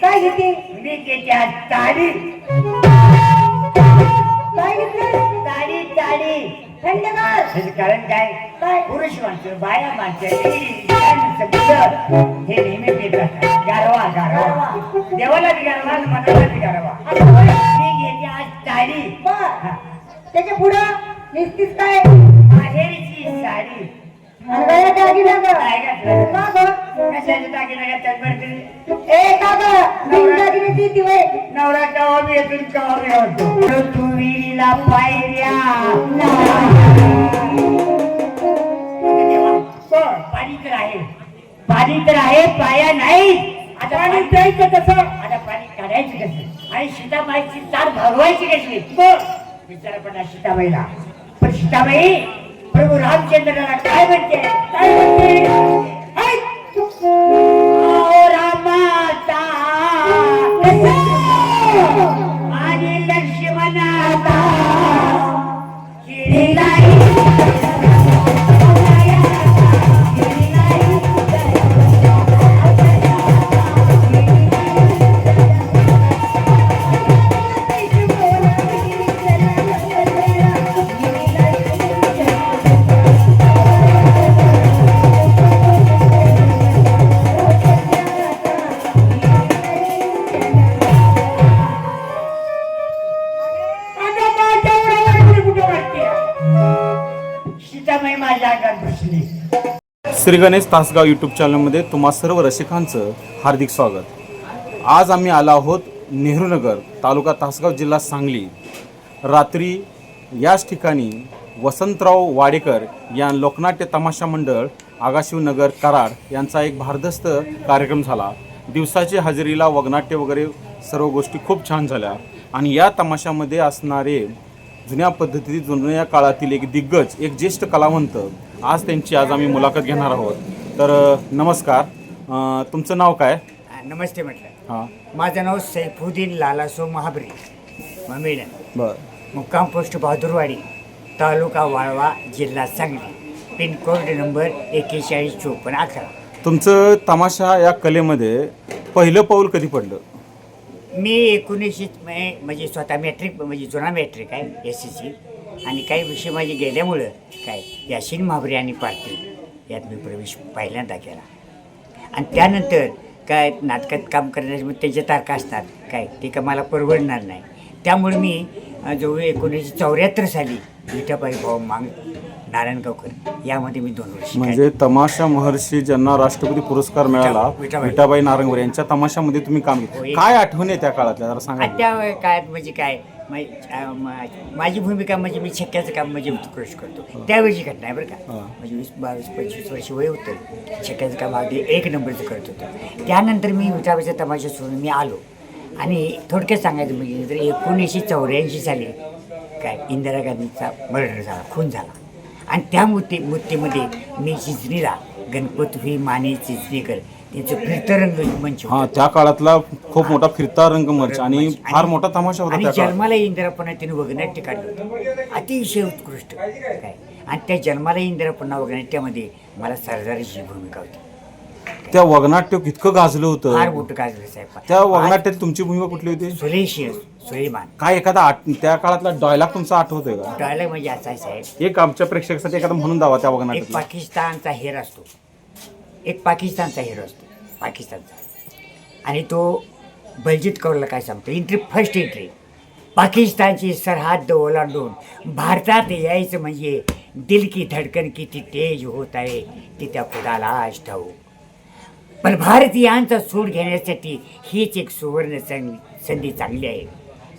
काय घेते? मी घेते आज ताडी. काय घेतलं? ताडी ताडी. थंडगार. त्याचं कारण काय? काय? पुरुष माणसं, बाया माणसं, हे नेहमी पित असतात. गारवा गारवा. देवाला बी गारवा आणि मनाला बी गारवा. मी घेते आज ताडी. बर. त्याच्या पुढं निस्तीस काय? माहेरची साडी. आणि गळ्यात दागिना ग. काय घातलं? का ग? कशाचे दागिने घातल्यात बरं तुम्ही? ए का ग? बिन दागिन्याची ती वय. नवरा कवा बी येतो कवा बी होतो. तू विहिरीला पायऱ्या. देवा, पाणी तर आहे, पाणी तर आहे, पाया नाही. आता पाणी प्यायचं कसं? आता पाणी काढायचं कसं? आणि सीताबाईची तार भरवायची कशी? विचार पडला सीताबाईला. पण सीताबाई प्रभू रामचंद्राला काय म्हणते? काय म्हणते? ओ रामाता आणि लक्ष्मणाता श्री गणेश तासगाव यूट्यूब चॅनलमध्ये तुम्हा सर्व रसिकांचं हार्दिक स्वागत. आज आम्ही आलो आहोत नेहरूनगर, तालुका तासगाव, जिल्हा सांगली. रात्री याच ठिकाणी वसंतराव वाडेकर या लोकनाट्य तमाशा मंडळ आगाशिवनगर कराड यांचा एक भारदस्त कार्यक्रम झाला. दिवसाची हजेरीला वगनाट्य वगैरे सर्व गोष्टी खूप छान झाल्या. आणि या तमाशामध्ये असणारे जुन्या पद्धतीत जुन्या काळातील एक दिग्गज, एक ज्येष्ठ कलावंत, आज त्यांची आम्ही मुलाखत घेणार आहोत. तर नमस्कार, तुमचं नाव काय? नमस्ते म्हटलं. हां, माझं नाव सैफुद्दीन लालासो महाबरी ममेडन, बरं. मुक्काम पोस्ट बहादूरवाडी, तालुका वाळवा, जिल्हा सांगली, पिनकोड नंबर 415411. तुमचं तमाशा या कलेमध्ये पहिलं पाऊल कधी पडलं? मी 1900 म्हणजे स्वतः मॅट्रिक, म्हणजे जुना मॅट्रिक आहे SCC, आणि काही विषय माझे गेल्यामुळं काय याशीन महाबरी आणि पाटील यात मी प्रवेश पहिल्यांदा केला. आणि त्यानंतर काय नाटकात काम करण्याचे त्याचे तारखा असतात काय, ते का मला परवडणार नाही. त्यामुळे मी जवळ 1974 साली विठाबाई भाऊ मांग नारायणगावकर यामध्ये मी 2 वर्ष. म्हणजे तमाशा महर्षी ज्यांना राष्ट्रपती पुरस्कार मिळाला, विठाबाई नारंगवर यांच्या तमाशामध्ये तुम्ही काम केलं. काय आठवण आहे त्या काळातल्या, जरा सांगा. त्या काळात म्हणजे काय, माझी भूमिका म्हणजे मी छक्क्याचं काम म्हणजे उत्कृष्ट करतो. त्यावेळची घटना आहे बरं का. म्हणजे 20-22-25 वर्ष वय होतं. छक्क्याचं काम अगदी 1 नंबरचं करत होतं. त्यानंतर मी विठाबाईचा तमाशा सोडून मी आलो. आणि थोडक्यात सांगायचं म्हणजे तर 1984 साली काय इंदिरा गांधीचा मर्डर झाला, खून झाला. आणि त्या मूर्तीमध्ये मी चिचणीला गणपती माने चिचणीकर त्यांचं फिरतं रंग मंच. हां, त्या काळातला खूप मोठा फिरता रंगमंच आणि फार मोठा तमाशा होता. आणि जन्माला इंदिरापणा तिने वगनाट्य काढलं होतं, अतिशय उत्कृष्ट काय. आणि त्या जन्माला इंदिरापणा वगनाट्यामध्ये मला सरदारीची भूमिका होती. त्या वगनाट्य इतकं गाजलं होतं, फार मोठं गाजलं साहेब. त्या वगनाट्यात तुमची भूमिका कुठली होती? सुलेमान. काय एखादा त्या काळातला डायलॉग तुमचा आठवतोय का? डायलॉग म्हणजे असा आहे साहेब, एक आमच्या प्रेक्षकासाठी एखादा म्हणून द्यावा त्या एक वगनाट्यात. पाकिस्तानचा हेर असतो, एक पाकिस्तानचा हेर असतो, पाकिस्तानचा. आणि तो बलजीत कौरला काय सांगतो, फर्स्ट एंट्री, पाकिस्तानची सरहद ओलांडून भारतात यायचं म्हणजे दिल की धडकन किती तेज होत आहे ती त्या खुदाला ठाऊक. पण भारतीयांचा सूड घेण्यासाठी हीच एक सुवर्ण संधी चांगली आहे.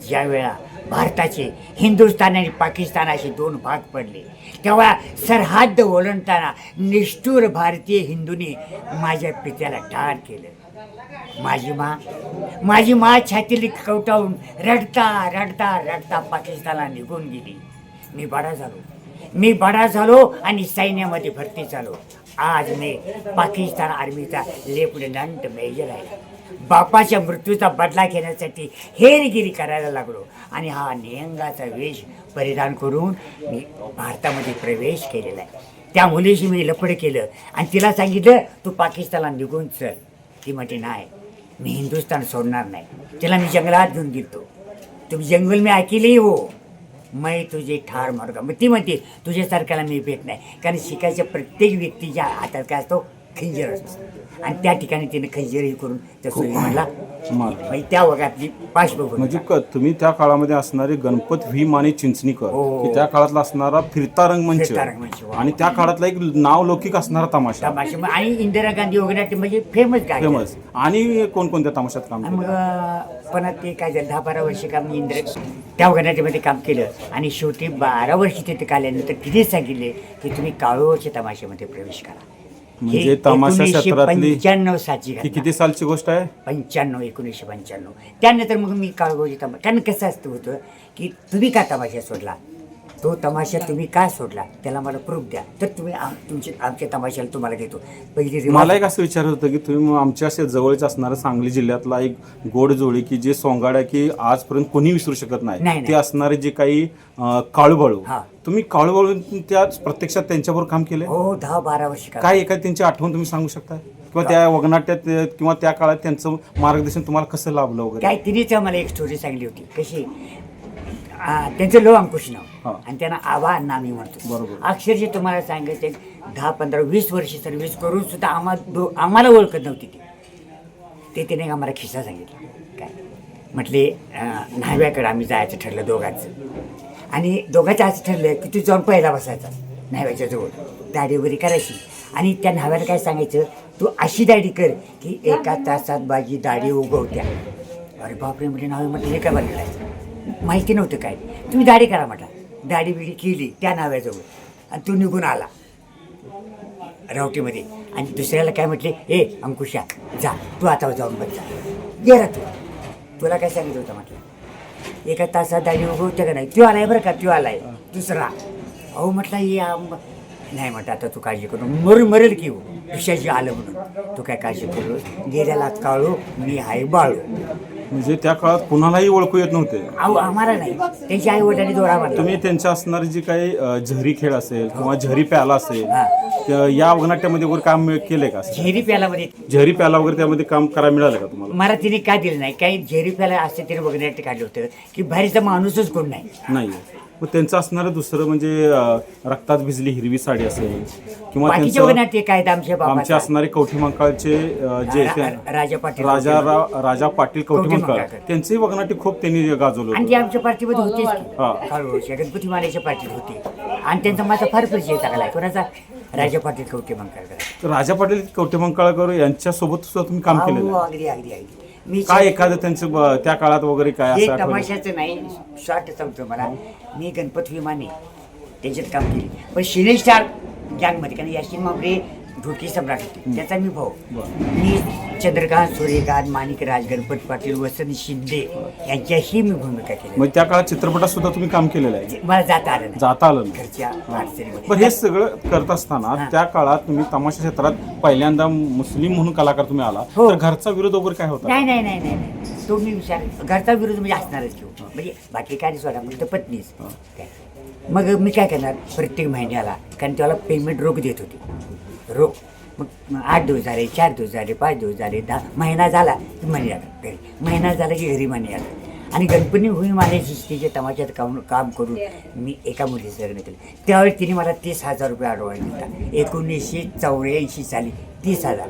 ज्यावेळा भारताचे हिंदुस्थान आणि पाकिस्तानाचे 2 भाग पडले, तेव्हा सरहद्द ओलांडताना निष्ठुर भारतीय हिंदूंनी माझ्या पित्याला ठार केलं. माझी मा छातीला कवटावून रडता रडता रडता पाकिस्तानला निघून गेली. मी बडा झालो आणि सैन्यामध्ये भरती झालो. आज मी पाकिस्तान आर्मीचा लेफ्टनंट मेजर आहे. बापाच्या मृत्यूचा बदला घेण्यासाठी हेरगिरी करायला लागलो आणि हा निहंगाचा वेश परिधान करून मी भारतामध्ये प्रवेश केलेला आहे. त्या मुलीशी मी लफड केलं आणि तिला सांगितलं तू पाकिस्तानला निघून चल. ती म्हणते नाही, मी हिंदुस्थान सोडणार नाही. त्याला मी जंगलात घेऊन गेलतो. तुम्ही जंगल मी ऐकली हो, मै तुझे ठार मार्ग. मग ती म्हणते तुझ्यासारख्याला मी भेट नाही. कारण शिकायच्या प्रत्येक व्यक्तीच्या हातात काय असतो, खंजीर असतो. आणि त्या ठिकाणी तिने खंजीर हे करून त्या म्हणला म्हणजे त्या वगातली पार्श्वभूमी. म्हणजे तुम्ही त्या काळामध्ये असणारे गणपत व्ही माने चिंचणीकर, हो. की त्या काळातला असणारा फिरता रंगमंच फिरता रंगमंच, हो. आणि त्या काळातला एक नावलौकिक असणारा तमाशा. आणि इंदिरा गांधी वगैरे म्हणजे फेमस गाय. फेमस. आणि कोणकोणत्या तमाशात काम आणि केलं? मग पण ते काय झालं, 10-12 वर्ष काम मी त्या वगैरेमध्ये काम केलं. आणि शेवटी 12 वर्ष तिथे काल्यानंतर तिने सांगितले की तुम्ही काळोच्या तमाशामध्ये प्रवेश करा. म्हणजे तमाशा क्षेत्रातली 95 सालची ही किती सालची गोष्ट आहे? 1995. त्यानंतर मग मी काळोजी तमाशा. कारण कसं असतं होतं की तुम्ही का तमाशा सोडला, तो तमाशा तुम्ही का सोडला त्याला मला प्रूफ द्या, तर तुम्ही आमच्या तमाशाला तुम्हाला देतो. पहिली मला एक असं विचारत होतं की तुम्ही आमच्या असे जवळच असणारं सांगली जिल्ह्यातला एक गोड जोडी की जे सोंगाड्या की आजपर्यंत कोणी विसरू शकत नाही, ते असणारे जे काही काळूबाळू, तुम्ही काळूबाळू त्या प्रत्यक्षात त्यांच्याबरोबर काम केले? हो, 10-12 वर्ष. काय एखादी त्यांची आठवण तुम्ही सांगू शकता, किंवा त्या वगनाट्यात किंवा त्या काळात त्यांचं मार्गदर्शन तुम्हाला कसं लाभलं वगैरे? काय तिनेच मला एक स्टोरी सांगली होती. कशी, त्यांचं लो अंकुश नाव आणि त्यांना आबा अण्णा मी म्हणतो. बरोबर. अक्षरशः तुम्हाला सांगायचं 10-15-20 वर्ष सर्व्हिस करून सुद्धा आम्हाला ओळखत नव्हती ते तिने आम्हाला खिस्सा सांगितला. काय म्हटले, न्हाव्याकडे आम्ही जायचं ठरलं दोघांचं. आणि दोघांचं असं ठरलं की तू जाऊन पहिला बसायचा न्हाव्याच्या जवळ, दाढी वगैरे करायची. आणि त्या न्हाव्याला काय सांगायचं, तू अशी दाढी कर की 1 तासात माझी दाढी उगवत्या. अरे बापरे म्हटले न्हावे, म्हटलं हे काय बघायचं, माहिती नव्हतं काय. तुम्ही दाढी करा म्हटला. दाढी बिडी केली त्या न्हाव्याजवळ आणि तू निघून आला रावटीमध्ये. आणि दुसऱ्याला काय म्हटले, ए अंकुशा जा तू आता जाऊन बस जा, गेला तुला काय सांगितलं होतं म्हटलं 1 तासात दाढी उगवते का नाही. तो आलाय बरं का, तो आलाय दुसरा. अहो म्हटलं या नाही म्हटलं आता तू काळजी करू, मरेल की विषयाची आलं म्हणून, तू काय काळजी करू, गेल्याला काळू मी आहे बाळू. म्हणजे त्या काळात कुणालाही ओळखू येत नव्हते. अहो आम्हाला नाही, त्यांची आई वडिलांनी दोरा मारला. तुम्ही त्यांच्या असणारी जी काही झरी खेळ असेल किंवा झरी प्याला असेल, या वगनाट्यामध्ये वगैरे काम केलंय का? झेरी प्यालामध्ये झरी प्याला वगैरे त्यामध्ये काम करायला मिळालं का तुम्हाला? मला तिने काय दिलं नाही. काही झेरी प्याला असते तिने बघण्यासाठी काढलं होतं की बाहेरचा माणूसच कोण नाही. मग त्यांचं असणारं दुसरं म्हणजे रक्तात भिजली हिरवी साडी असेल किंवा बाकीच्या वगनाट्य काय आमचे असणारे कवठीमंकाळचे जे राजा पाटील कवठीमंकाळ, त्यांचेही वगनाट्य खूप त्यांनी गाजवलं. आणि ते आमच्या पार्टीमध्ये होतेच, गणपती मानेच्या पार्टीत होते. आणि त्यांचा माझा फार परिचय चांगला आहे. कोणाचा? राजा पाटील कवठीमंकाळकर. राजा पाटील कवठीमंकाळकर यांच्यासोबत सुद्धा तुम्ही काम केलं? अगदी. मी काय एखादं त्यांचं त्या काळात वगैरे काय हे असं तमाशाचं नाही, शॉर्ट सांगतो मला. मी गणपत विमाने त्याच्यात काम केली, पण शिने स्टार गँगमध्ये, कारण याशिन मांबरे ढोकी सम्राट होते त्याचा मी भाऊ. मी चंद्रकांत, सूर्यकांत, माणिकराज, गणपत पाटील, वसंत शिंदे यांच्याही मी भूमिका केली. मग त्या काळात चित्रपटात सुद्धा तुम्ही काम केलेलं आहे? मला जाता आलं नाही. घरच्या अडचणीमध्ये. पण हे सगळं करत असताना त्या काळात तुम्ही तमाशा क्षेत्रात पहिल्यांदा मुस्लिम म्हणून कलाकार तुम्ही आला, तर घरचा विरोध वगैरे काय होता? नाही. तो मी विचार, घरचा विरोध म्हणजे असणारच किंवा म्हणजे बाकी काय सोडा, म्हणजे पत्नीच. मग मी काय करणार, प्रत्येक महिन्याला, कारण त्याला पेमेंट रोख देत होती, रोख. मग 8 दिवस झाले, 4 दिवस झाले, 5 दिवस झाले, 10 महिना झाला की मनी आला घरी, महिना झाला की घरी मनी आला. आणि गणपती होई मानायची तिच्या तमाशात काम करून मी एका मुलीचं लग्न केलं. त्यावेळी तिने मला 30,000 रुपये ॲडव्हान्स दिला. 1984 साली 30,000.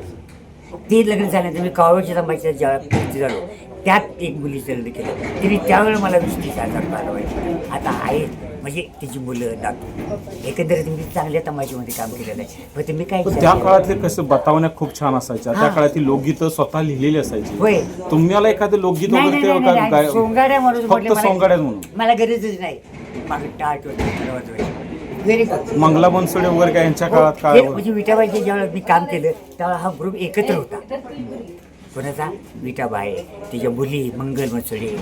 ते लग्न झाल्यानंतर मी कावळच्या तमाशात ज्यावेळेला झालो त्यात एक मुलीचं लग्न केलं. तिने त्यावेळेला मला 20-30,000 रुपये ॲडव्हान्स दिला. आता आहेत म्हणजे तिची मुलं नातू, एकंदरीत मी चांगल्या तमाशामध्ये काम केलेलं आहे. पण मी काय, त्या काळातले कसं बतावण्या खूप छान असायच्या. त्या काळातली लोकगीतं स्वतः लिहिलेली असायची. होय. तुम्हाला एखादं लोकगीत वगैरे सोंगाड्या म्हणून मला गरजच नाही. मागे टाट व्हेरी गुड. मंगला बनसोडे वगैरे काय यांच्या काळात काय म्हणजे विठाबाईच्या ज्यावेळेला मी काम केलं त्यावेळेला हा ग्रुप एकत्र होता. कोणाचा? विठाबाई, तिच्या मुली मंगल बनसोडे,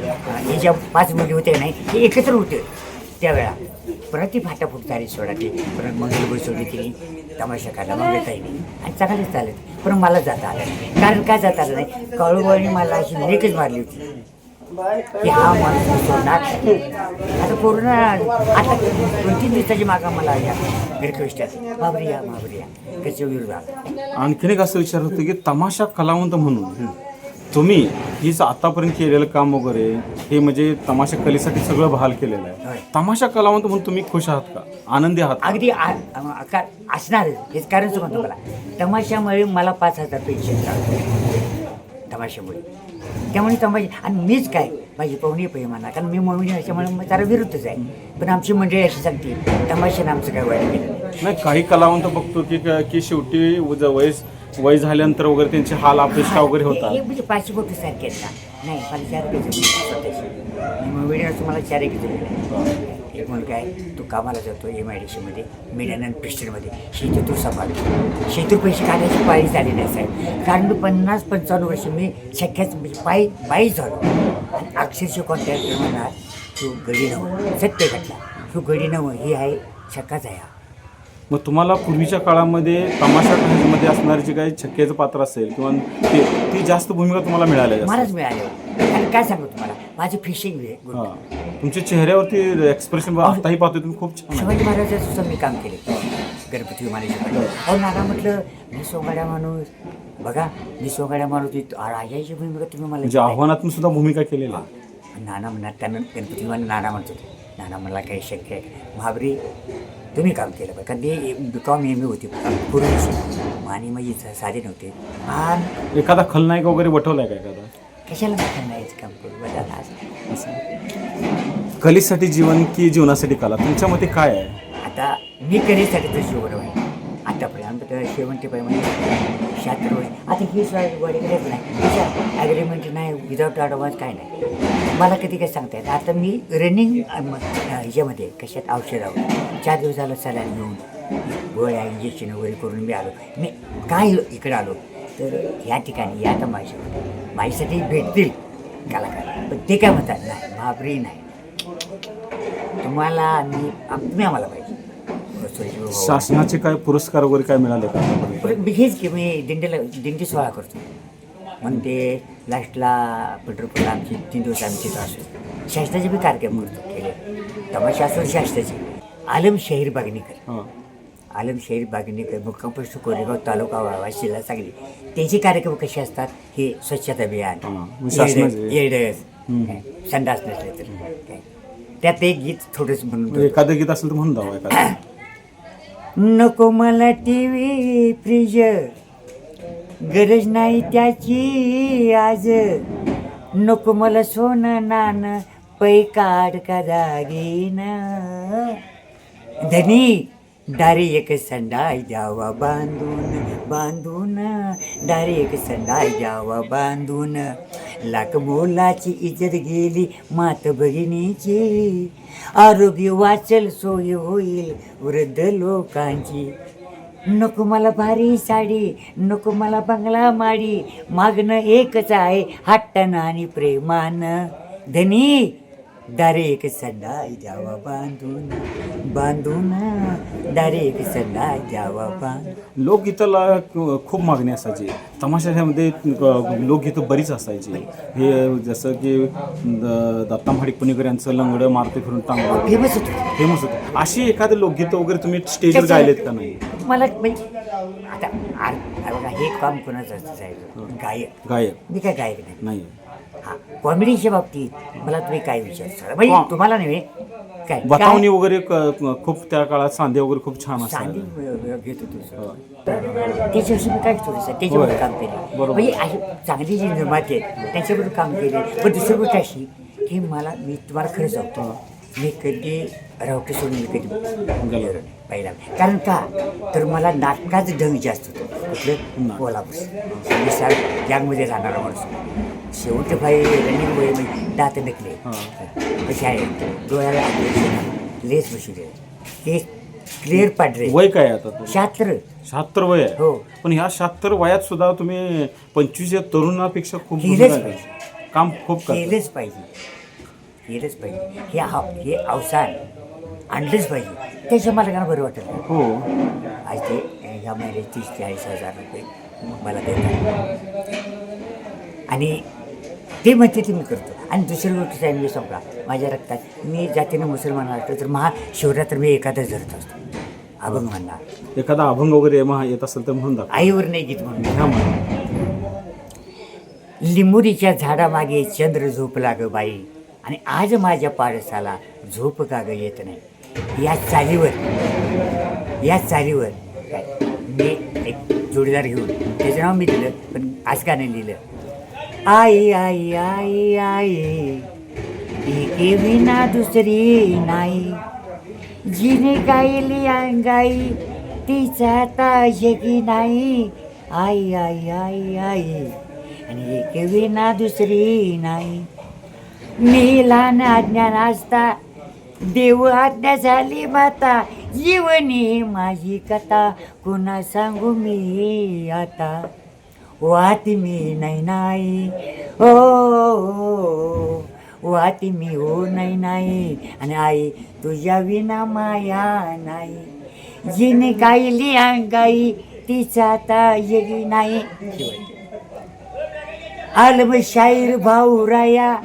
हे ज्या 5 मुली होत्या नाही ते एकत्र होते त्यावेळा. परत ती फाटाफूट झाली सोडा. ते परत मंगल बनसोडे तिने तमाशा काढला, मंगलताई नाही, आणि चांगलेच चालत. पण मला जाता आलं नाही. कारण काय जाता आलं नाही, काळूबाईने मला अशी लेकच मारली होती की हा माणूस सोडणार. आता पूर्ण आता 2-3 दिवसाची मागा मला या रिक्वेस्ट आहे, महाबरिया त्याच्या विरोधात. आणखीन एक असं विचार होतं की तमाशा कलावंत म्हणून तुम्ही हीच आतापर्यंत केलेलं काम वगैरे हे म्हणजे तमाशा कलेसाठी सगळं बहाल केलेलं होय. आहे. तमाशा कलावंत म्हणून तुम्ही खुश आहात का, आनंदी आहात का? अगदी असणार हेच कारण सांगतो मला. तमाशामुळे मला 5,000 पेन्शन चालू तमाशामुळे. त्यामुळे तमाशा आणि मीच काय माझी पाहुणी पाहिजे म्हणा, कारण मी म्हणून याच्यामुळे जरा विरुद्धच आहे. पण आमची मंडळी अशी सांगते तमाशाने आमचं काय वाईट केलं नाही. नाही, काही कलावंत बघतो की शेवटी वय झाल्यानंतर वगैरे त्यांचे हाल अपेक्षा वगैरे होतात. हे म्हणजे 5 बोटी सारखे आहेत ना. नाही मला 4 घेतो स्वतःची. मग वेळेला तुम्हाला 4 घेतो. एक मुलगा आहे तो कामाला जातो MIDCमध्ये मिडन प्रिस्टरमध्ये. शेती तो सांभाळतो. शेतीवर पैसे काढायची पाळी झाली नाही साहेब. कारण मी 50-55 वर्ष मी शक्यच पायी झालो. आणि अक्षरशः कॉन्ट्रॅक्टर म्हणणार तू गडी नव सत्य घटना तू गडी नव ही आहे शक्काच आहे. मग तुम्हाला पूर्वीच्या काळामध्ये तमाशा मध्ये असणारे जे काही छक्क्याचं पात्र असेल किंवा ती जास्त भूमिका तुम्हाला मिळाल्या जास्त? मलाच मिळाले. आणि काय सांगू तुम्हाला माझी फिशिंग हां, तुमच्या चेहऱ्यावरती एक्सप्रेशन आताही पाहतो तुम्ही, खूप छान आहे. शिवाजी महाराजाचं सुद्धा मी काम केले गणपती विमानाच्या. अहो नाना म्हटलं मी सोंगाड्या माणूस बघा मी सोंगाड्या माणूस राजाची भूमिका तुम्ही मला म्हणजे आव्हानात्मक सुद्धा भूमिका केलेली आहे. नाना म्हणणार त्यांना गणपती विमान नाना म्हणत होते. नाना मला काही शक्य आहे का? महाबरी तुम्ही काम केलं पाहिजे कारण ते BCom MA होती पूर्वीची आणि माझी साधे नव्हते. आणि एखादा खलनायक वगैरे वठवलाय का एखादा? कशाला नाहीच काम करू बघा कलेसाठी जीवन की जीवनासाठी कला, तुमच्या मते काय आहे? आता मी कलेसाठी तर शिवण आहे आतापर्यंत तर शेवंती पाहिजे म्हणजे 76 वर्ष. आता ही सोय वगैरेच नाही त्याच्या ॲग्रीमेंट नाही विदाउट ॲडव्हान्स काय नाही. मला कधी काय सांगता येत. आता मी रनिंग ह्याच्यामध्ये कशात औषधावर 4 दिवस झालं सलाईन घेऊन गोळ्या इंजेक्शन वगैरे करून मी आलो. मी काय इकडे आलो तर ह्या ठिकाणी या तमाशामध्ये माझ्यासाठी भेटतील कलाकार. पण ते काय म्हणतात नाही महाबरी नाही तुम्हाला तुम्ही आम्हाला पाहिजे. शासनाचे काय पुरस्कार वगैरे काय मिळाले का आतापर्यंत? हेच की मी दिंडी सोहळा करतो म्हणून ते लास्टला पंढरपूरला आमची 3 दिवस आम्ही तिथं असतो. शास्त्राचे बी कार्यक्रम करतो केले तमाशा असो शास्त्राचे. आलम शहीर बागणीकर हां, आलम शहीर बागणीकर मुक्काम पोस्ट कोरेगाव तालुका वाशिला सांगली त्यांचे कार्यक्रम कसे असतात हे स्वच्छता अभियान हां, शासनाचे. येडस संडास नसले तर काय त्यात एक गीत थोडंसं म्हणून एखादं गीत असेल तर म्हणून जावं एखादं. नको मला TV फ्रीज गरज नाही त्याची आज. नको मला सोनं नाणं पै काढ का दागिन. धनी दारी एक संडाय द्यावा बांधून दारी एक संडाय द्यावा बांधून. लाख मोलाची इज्जत गेली मात बहिणीची. आरोग्य वाचल सोय होईल वृद्ध लोकांची. नको मला भारी साडी नको मला बंगला माडी. मागणं एकच आहे हट्टानं आणि प्रेमानं. धनी दारे एक संडाय द्यावा बांधून दारे एक संडाय द्यावा बांधून. लोकगीताला खूप मागणी असायची. तमाशामध्ये लोकगीतं बरीच असायची. हे जसं की दत्ता महाडिक पुणेकर यांचं लंगडं मारते फिरून टांगलं फेमस होतं. अशी एखादं लोकगीतं वगैरे तुम्ही स्टेजवर गायलेत का नाही? मला म्हणजे आता बघा हे काम कोणाचं असतं गायक मी काय गायक नाही. हां कॉमेडीच्या बाबतीत मला तुम्ही काय विचारता म्हणजे तुम्हाला नव्हे काय बतावणी वगैरे खूप त्या काळात सांधे वगैरे खूप छान चांदी असतात. घेत होतो त्याच्याविषयी मी काय थोडंसं त्याच्यावर काम केलं. बरोबर. म्हणजे अशी चांगली जी निर्माते आहेत त्यांच्यावर काम केले. पण दुसरी गोष्ट अशी की मी तुम्हाला खरं सांगतो मी कधी रावटे सोडून मी कधी गेलो नाही पहिला. कारण का तर मला नाटकाचं ढंग जास्त होतं कुठलं कोल्हापूर मी गँगमध्ये राहणारा माणूस. शेवटचं भाई रनिंग वय म्हणजे दात नकले कसे आहे डोळ्याला लेस बसले ते क्लिअर पाडरे. वय काय आता? 76 वय आहे. हो. पण ह्या 76 वयात सुद्धा तुम्ही 25 या तरुणापेक्षा खूप केलंच पाहिजे. काम खूप केलंच पाहिजे. हे अवसान आणलंच पाहिजे. त्याच्या मला बरं वाटत नाही. हो. आज ते ह्या महिन्यात 30-40 हजार रुपये मला देतात आणि ते म्हणते ते मी करतो. आणि दुसरी गोष्ट आहे मी सांगा माझ्या रक्तात मी जातीनं मुसलमान असतो तर महाशिवरात्र मी एखादं धरत असतो. अभंग म्हणणार एखादा अभंग वगैरे येत असेल तर म्हणून दाखवा. आईवर नाही गीत म्हणून लिंबुरीच्या झाडामागे चंद्र झोपला ग बाई, आणि आज माझ्या पाडसाला झोप का ग येत नाही. या चालीवर काय, मी एक जोडीदार घेऊन त्याचं नाव मी दिलं, पण आज का नाही लिहिलं. आई आई आई आई एके विना दुसरी नाही, जिने गायली अंगाई तिचा आता जगी नाही. आई आई आई आई आणि एके विना दुसरी नाही. मी लहान अज्ञान असता देव आज्ञा झाली माता, जीवनी माझी कथा कुणा सांगू मी आता. वाती मी नाही हो, वाती मी हो नाही, आणि आई तुझ्या विना माया नाही. जिने गायली अंगाई तिचा आता जगी नाही. आलम शाहीर भाऊराया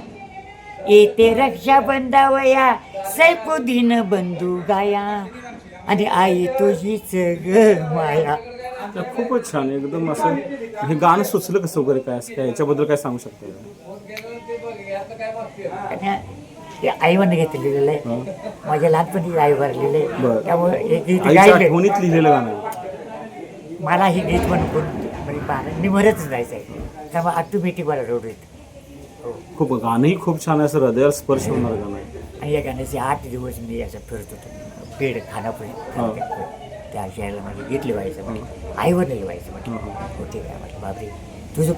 येते रक्षा बंदावया, सैफुद्दीन बंधू गाया, आणि आई तुझीच ग माया. तर खूपच छान, एकदम असं. हे गाणं सुचलं कसं वगैरे, काय असं काय याच्याबद्दल काय सांगू शकता? ते आईवरनं घेतलेलं आहे. माझ्या लहानपणी आईवर लिहिलंय, बरं. त्यामुळे हे गीत आईच्या गायलं. आठवणीत लिहिलेलं गाणं आहे. मला हे गीत म्हणून म्हणजे पाहणं निमरच जायचं आहे, त्यामुळे ऑटोमॅटिक मला रोड येतं. हो. खूप गाणंही खूप छान आहे, असं हृदयाला स्पर्श होणार गाणं आहे. आणि या गाण्याचे 8 दिवस मी असं फिरत होतो, पेड खानापुरी त्या शहराला म्हणजे घेतले व्हायचं म्हणजे आईवर नाही व्हायचं म्हटलं. होते काय म्हटलं बापरे,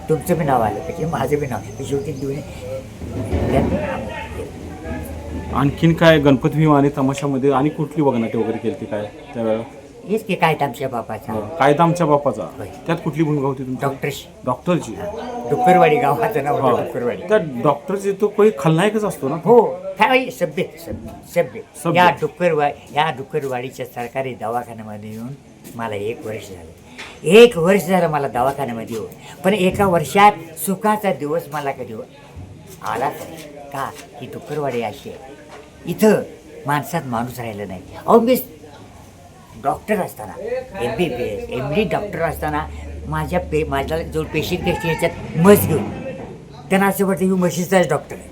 तुमचं बी नाव आलं पाहिजे, माझं बी नाव. शेवटी दोन्ही आणखीन काय गणपती भीम आणि तमाशामध्ये आणि कुठली बघनाटी वगैरे केली ती काय त्यावेळेला? हेच की काय आमच्या बापाचा कायदा आमच्या बापाचा, होय. त्यात कुठली भूमिका होती तुमची? डॉक्टरशी. डॉक्टरची. डुक्करवाडी गावाचं नाव होतं, डुक्करवाडी. त्या डॉक्टरची तो काही खलनायकच असतो ना? हो, काय सभ्य सभ्य. सभ्य. या डुक्करवाडीच्या सरकारी दवाखान्यामध्ये येऊन मला 1 वर्ष झालं. 1 वर्ष झालं मला दवाखान्यामध्ये येऊन, पण एका वर्षात सुखाचा दिवस मला कधी आलाच नाही. का? ही डुक्करवाडी अशी आहे, इथं माणसात माणूस राहिलं नाही. अहो मी डॉक्टर असताना MBBS MD डॉक्टर असताना माझ्या जो पेशंट असते याच्यात मस घेऊन त्यांना असं वाटतं की म्हशीचाच डॉक्टर आहे,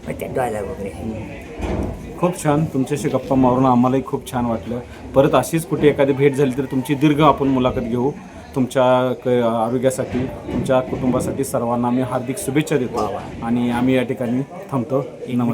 मग त्या डॉयला वगैरे आहे. खूप छान, तुमच्याशी गप्पा मारून आम्हालाही खूप छान वाटलं. परत अशीच कुठे एखादी भेट झाली तर तुमची दीर्घ आपण मुलाखत घेऊ. तुमच्या आरोग्यासाठी, तुमच्या कुटुंबासाठी सर्वांना आम्ही हार्दिक शुभेच्छा देतो आणि आम्ही या ठिकाणी थांबतो. नमस्कार.